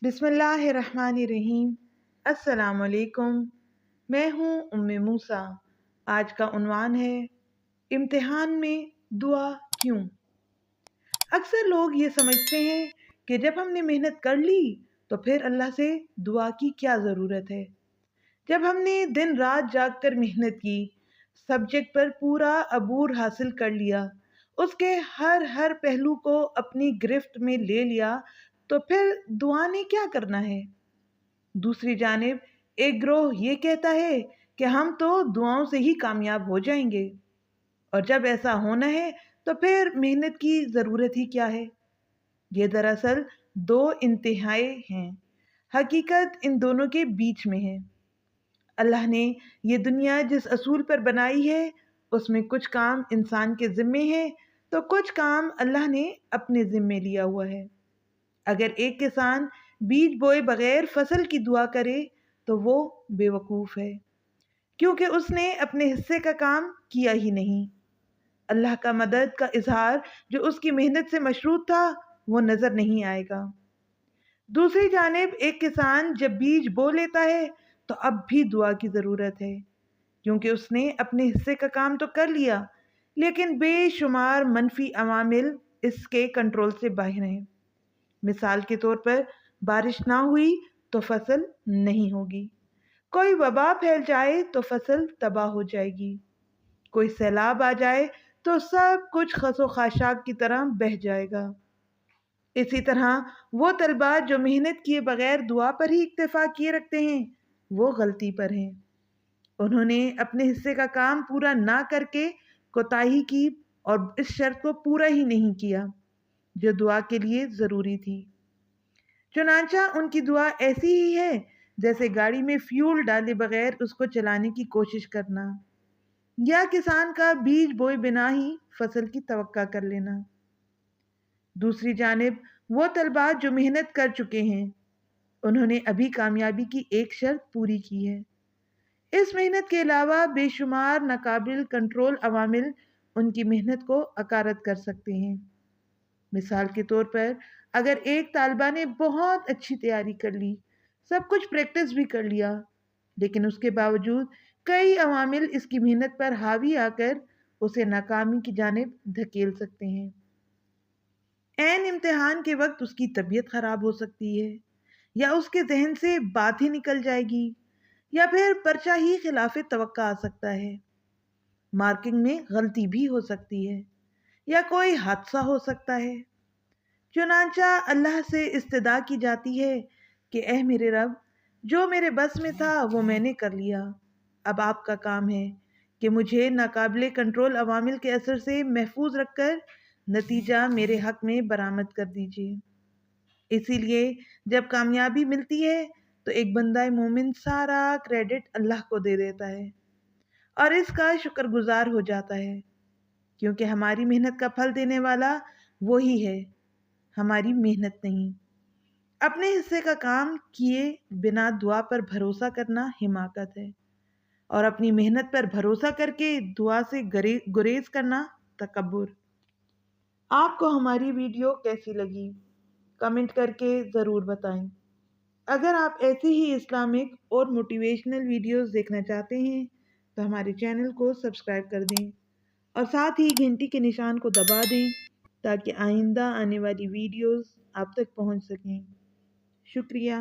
बिस्मिल्लाहिर्रहमानिर्रहीम। अस्सलाम वालेकुम। मैं हूँ उम्मे मूसा। आज का उन्वान है इम्तिहान में दुआ क्यों। अक्सर लोग ये समझते हैं कि जब हमने मेहनत कर ली तो फिर अल्लाह से दुआ की क्या ज़रूरत है। जब हमने दिन रात जागकर मेहनत की, सब्जेक्ट पर पूरा अबूर हासिल कर लिया, उसके हर हर पहलू को अपनी गिरफ्त में ले लिया, तो फिर दुआ ने क्या करना है। दूसरी जानिब एक ग्रोह ये कहता है कि हम तो दुआओं से ही कामयाब हो जाएंगे, और जब ऐसा होना है तो फिर मेहनत की ज़रूरत ही क्या है। ये दरअसल दो इंतहाएं हैं। हकीकत इन दोनों के बीच में है। अल्लाह ने ये दुनिया जिस असूल पर बनाई है, उसमें कुछ काम इंसान के ज़िम्मे है तो कुछ काम अल्लाह ने अपने ज़िम्मे लिया हुआ है। अगर एक किसान बीज बोए बगैर फसल की दुआ करे तो वो बेवकूफ़ है, क्योंकि उसने अपने हिस्से का काम किया ही नहीं। अल्लाह का मदद का इजहार जो उसकी मेहनत से मशरूत था, वो नज़र नहीं आएगा। दूसरी जानिब एक किसान जब बीज बो लेता है तो अब भी दुआ की ज़रूरत है, क्योंकि उसने अपने हिस्से का काम तो कर लिया, लेकिन बेशुमार मनफी अवामिल इसके कंट्रोल से बाहर हैं। मिसाल के तौर पर बारिश ना हुई तो फसल नहीं होगी, कोई वबा फैल जाए तो फसल तबाह हो जाएगी, कोई सैलाब आ जाए तो सब कुछ खसो खाशाक की तरह बह जाएगा। इसी तरह वो तलबा जो मेहनत किए बगैर दुआ पर ही इक्तफा किए रखते हैं, वो गलती पर हैं। उन्होंने अपने हिस्से का काम पूरा ना करके कोताही की और इस शर्त को पूरा ही नहीं किया जो दुआ के लिए ज़रूरी थी। चुनांचा उनकी दुआ ऐसी ही है जैसे गाड़ी में फ्यूल डाले बगैर उसको चलाने की कोशिश करना, या किसान का बीज बोए बिना ही फसल की तवक्का कर लेना। दूसरी जानिब वो तलबा जो मेहनत कर चुके हैं, उन्होंने अभी कामयाबी की एक शर्त पूरी की है। इस मेहनत के अलावा बेशुमार नाकाबिल कंट्रोल अवामिल उनकी मेहनत को अकारत कर सकते हैं। मिसाल के तौर पर अगर एक तालिबा ने बहुत अच्छी तैयारी कर ली, सब कुछ प्रैक्टिस भी कर लिया, लेकिन उसके बावजूद कई अवामिल इसकी मेहनत पर हावी आकर उसे नाकामी की जानिब धकेल सकते हैं। ऐन इम्तिहान के वक्त उसकी तबीयत खराब हो सकती है, या उसके जहन से बात ही निकल जाएगी, या फिर पर्चा ही खिलाफ तवक्का आ सकता है। मार्किंग में गलती भी हो सकती है, या कोई हादसा हो सकता है। चुनांचा अल्लाह से इस्तदा की जाती है कि ए मेरे रब, जो मेरे बस में था वो मैंने कर लिया, अब आपका काम है कि मुझे नाकाबिले कंट्रोल अवामिल के असर से महफूज रखकर नतीजा मेरे हक में बरामद कर दीजिए। इसीलिए जब कामयाबी मिलती है तो एक बंदा मोमिन सारा क्रेडिट अल्लाह को दे देता है और इसका शुक्रगुजार हो जाता है, क्योंकि हमारी मेहनत का फल देने वाला वही है, हमारी मेहनत नहीं। अपने हिस्से का काम किए बिना दुआ पर भरोसा करना हिमाकत है, और अपनी मेहनत पर भरोसा करके दुआ से गुरेज करना तकब्बुर। आपको हमारी वीडियो कैसी लगी कमेंट करके ज़रूर बताएं। अगर आप ऐसी ही इस्लामिक और मोटिवेशनल वीडियोस देखना चाहते हैं तो हमारे चैनल को सब्सक्राइब कर दें और साथ ही घंटी के निशान को दबा दें ताकि आइंदा आने वाली वीडियोस आप तक पहुंच सकें। शुक्रिया।